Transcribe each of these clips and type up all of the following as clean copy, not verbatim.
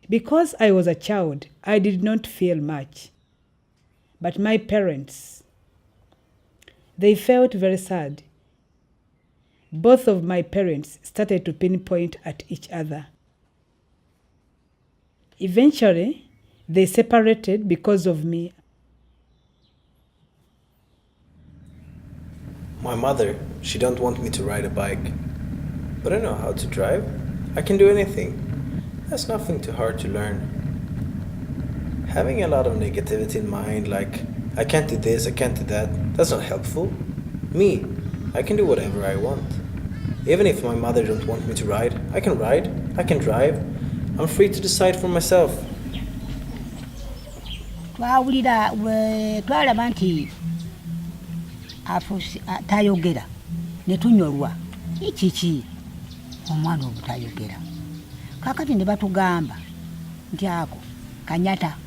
Because I was a child, I did not feel much. But my parents, they felt very sad. Both of my parents started to pinpoint at each other. Eventually, they separated because of me. My mother, she don't want me to ride a bike. But I know how to drive. I can do anything. That's nothing too hard to learn. Having a lot of negativity in mind, like, I can't do this, I can't do that, that's not helpful. Me, I can do whatever I want. Even if my mother don't want me to ride, I can drive. I'm free to decide for myself. Twawulira twalaba nti tayogera ne tunyolwa ekiki omwana obutayogera kakati ne batugamba nti ako kanyata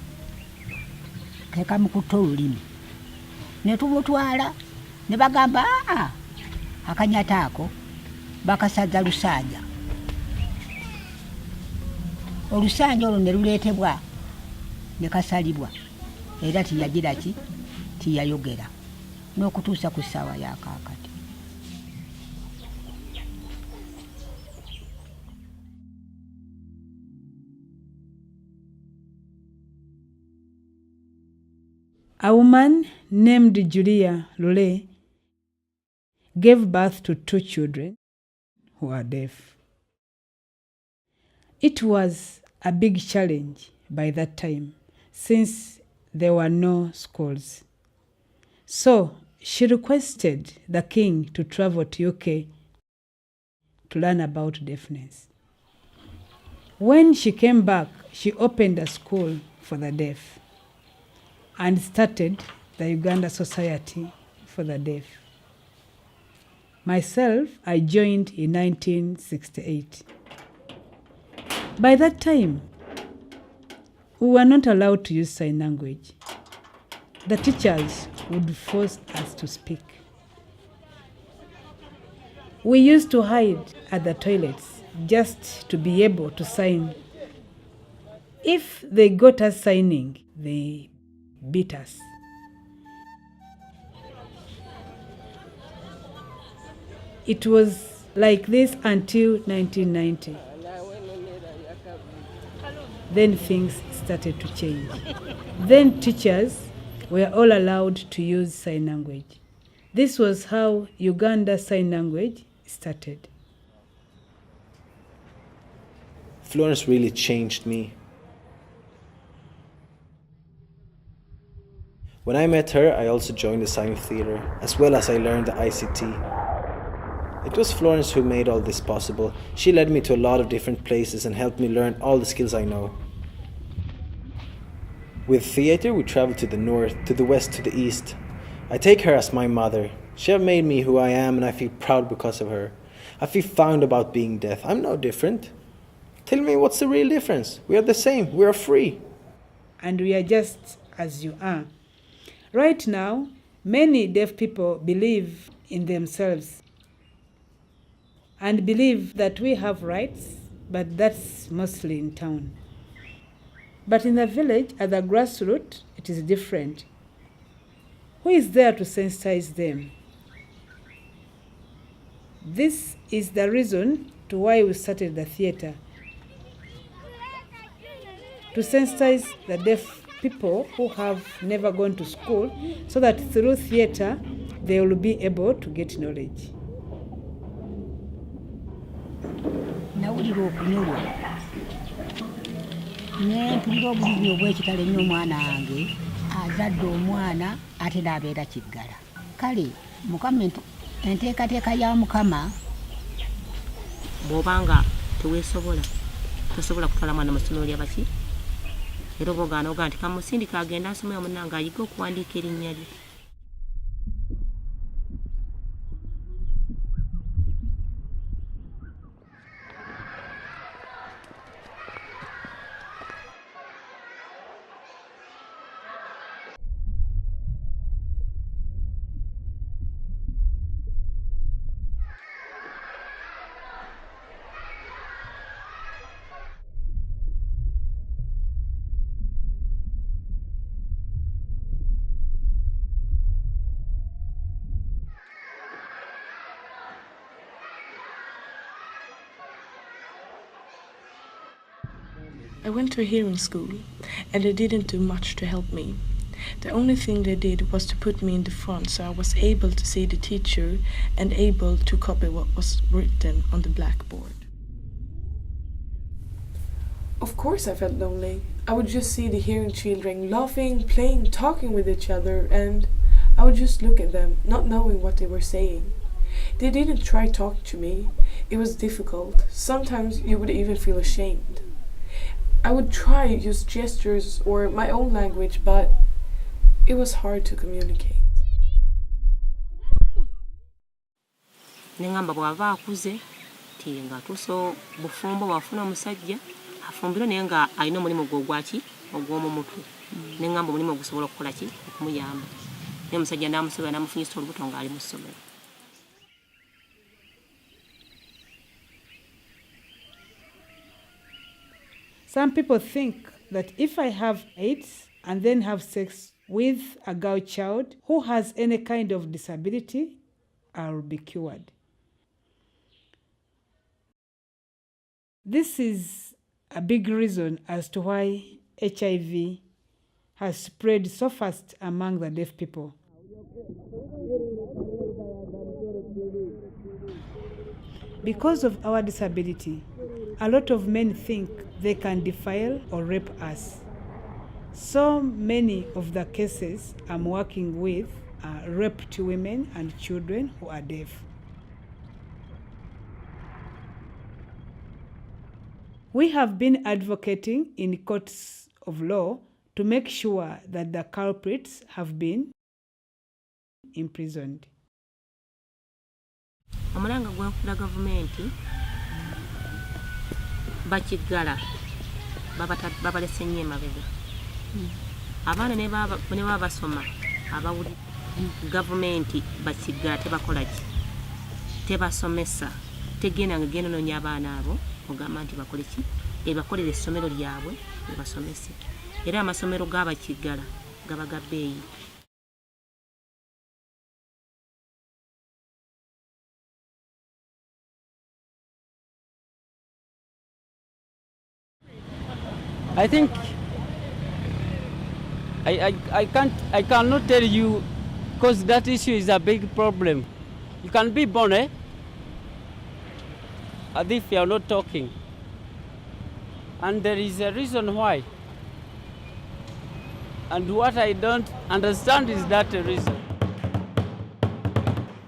kekamukutta olulimi ne tumutwala ne bagamba akanyata ako bakasaza lusanja olusanja olwo ne luleetebwa ne kasalibwa era tiyagira ki tiyayogera n'okutuusa ku ssaawa yakaakati. A woman named Julia Lule gave birth to 2 children who are deaf. It was a big challenge by that time, since there were no schools. So she requested the king to travel to UK to learn about deafness. When she came back, she opened a school for the deaf and started the Uganda Society for the Deaf. Myself, I joined in 1968. By that time, we were not allowed to use sign language. The teachers would force us to speak. We used to hide at the toilets just to be able to sign. If they got us signing, they beat us. It was like this until 1990. Then things started to change. Then teachers were all allowed to use sign language. This was how Uganda Sign Language started. Florence really changed me. When I met her, I also joined the Sign Theatre, as well as I learned the ICT. It was Florence who made all this possible. She led me to a lot of different places and helped me learn all the skills I know. With theatre, we travel to the north, to the west, to the east. I take her as my mother. She has made me who I am, and I feel proud because of her. I feel fond about being deaf. I'm no different. Tell me, what's the real difference? We are the same. We are free. And we are just as you are. Right now, many deaf people believe in themselves and believe that we have rights, but that's mostly in town. But in the village, at the grassroots, it is different. Who is there to sensitize them? This is the reason to why we started the theatre. To sensitize the deaf people who have never gone to school, so that through theatre, they will be able to get knowledge. Nawulira okunyolwa ne mpulira obulumi obw'ekitalo ennyo omwana wange azadde omwana ate n'abeera kiggala. Kale mukama enteekateeka ya mukama bw'obanga tosobola kutwala mwana mu ssomero ly'abaki era oba ogaana ogaa nti kamusindika agenda asomera munnange ayiga okuwandiika erinnya lye. I went to a hearing school, and they didn't do much to help me. The only thing they did was to put me in the front so I was able to see the teacher and able to copy what was written on the blackboard. Of course I felt lonely. I would just see the hearing children laughing, playing, talking with each other, and I would just look at them, not knowing what they were saying. They didn't try talking to me. It was difficult. Sometimes you would even feel ashamed. I would try use gestures or my own language, but it was hard to communicate. Nengamba bwava akuze tinga tuso bufumbo wafuna musajja afumbiro nenga alina omulimu gwogwaki ogw'omu mutwe nengamba omulimu gusobola okukola ki okumuyamba ne musajja namusobola namufunyisa olubuto nga ali mu ssomero. Some people think that if I have AIDS and then have sex with a girl child who has any kind of disability, I'll be cured. This is a big reason as to why HIV has spread so fast among the deaf people. Because of our disability, a lot of men think they can defile or rape us. So many of the cases I'm working with are rape to women and children who are deaf. We have been advocating in courts of law to make sure that the culprits have been imprisoned. Omulanga gw'enfula gavumenti bakiggala babalese nnyo emabega abaana ne baba basoma abawuli gavumenti bakiggala tebakola ki tebasomesa tegenda nga genda noonya abaana abo ogamba nti bakole ki ebakolera essomero lyabwe ebasomese era amasomero g'abakiggala gaba ga bbeeyi. I think I cannot tell you because that issue is a big problem. You can be born, as if you are not talking. And there is a reason why. And what I don't understand is that a reason.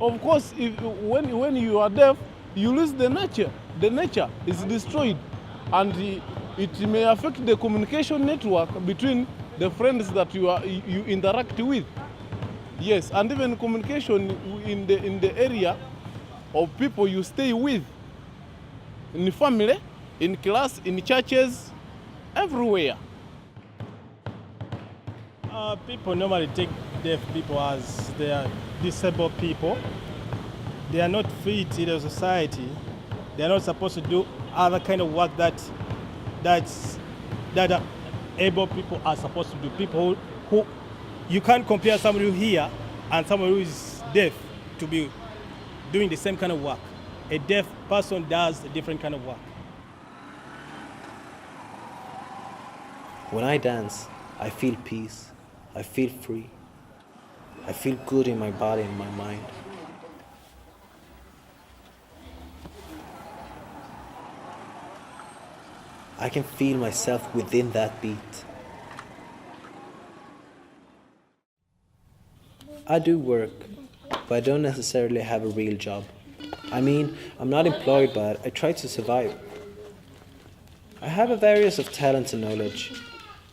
Of course, when you are deaf, you lose the nature. The nature is destroyed. And it may affect the communication network between the friends that you interact with. Yes, and even communication in the area of people you stay with, in family, in class, in churches, everywhere. People normally take deaf people as they are disabled people. They are not fit in the society. They are not supposed to do other kind of work that able people are supposed to do. People who you can't compare somebody who here and somebody who is deaf to be doing the same kind of work. A deaf person does a different kind of work. When I dance, I feel peace. I feel free. I feel good in my body and my mind. I can feel myself within that beat. I do work, but I don't necessarily have a real job. I mean, I'm not employed, but I try to survive. I have a various of talents and knowledge.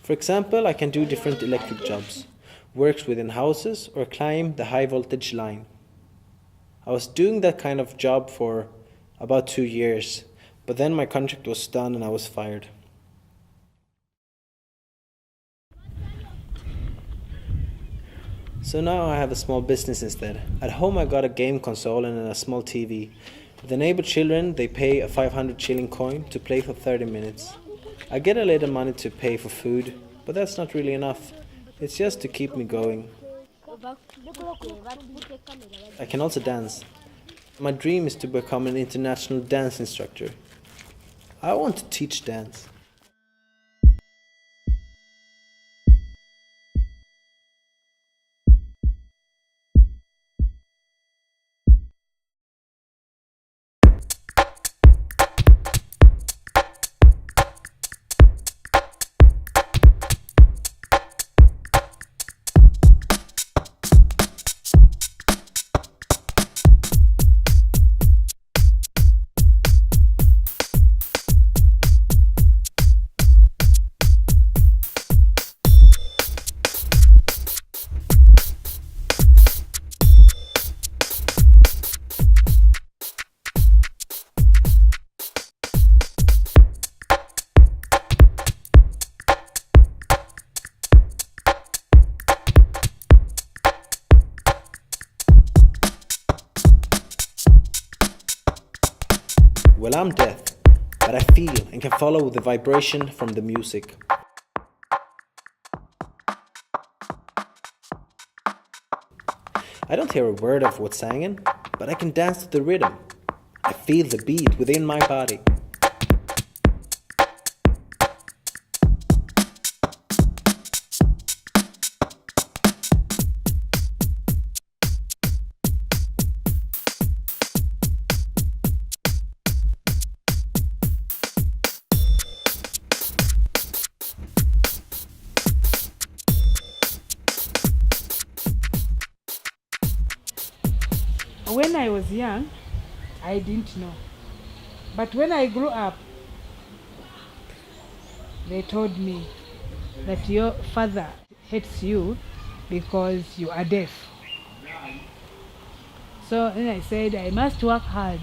For example, I can do different electric jobs, works within houses, or climb the high voltage line. I was doing that kind of job for about 2 years, but then my contract was done and I was fired. So now I have a small business instead. At home I got a game console and a small TV. The neighbor children, they pay a 500 shilling coin to play for 30 minutes. I get a little money to pay for food, but that's not really enough. It's just to keep me going. I can also dance. My dream is to become an international dance instructor. I want to teach dance. Well, I'm deaf, but I feel and can follow the vibration from the music. I don't hear a word of what's singing, but I can dance to the rhythm. I feel the beat within my body. When I was young, I didn't know. But when I grew up, they told me that your father hates you because you are deaf. So then I said I must work hard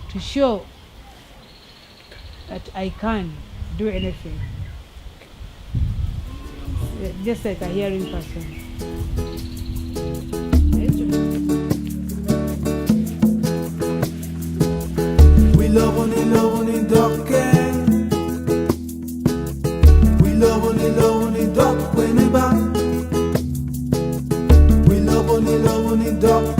to show that I can do anything. Just like a hearing person. We love only dokken. We love only dok when it back. We love only dok.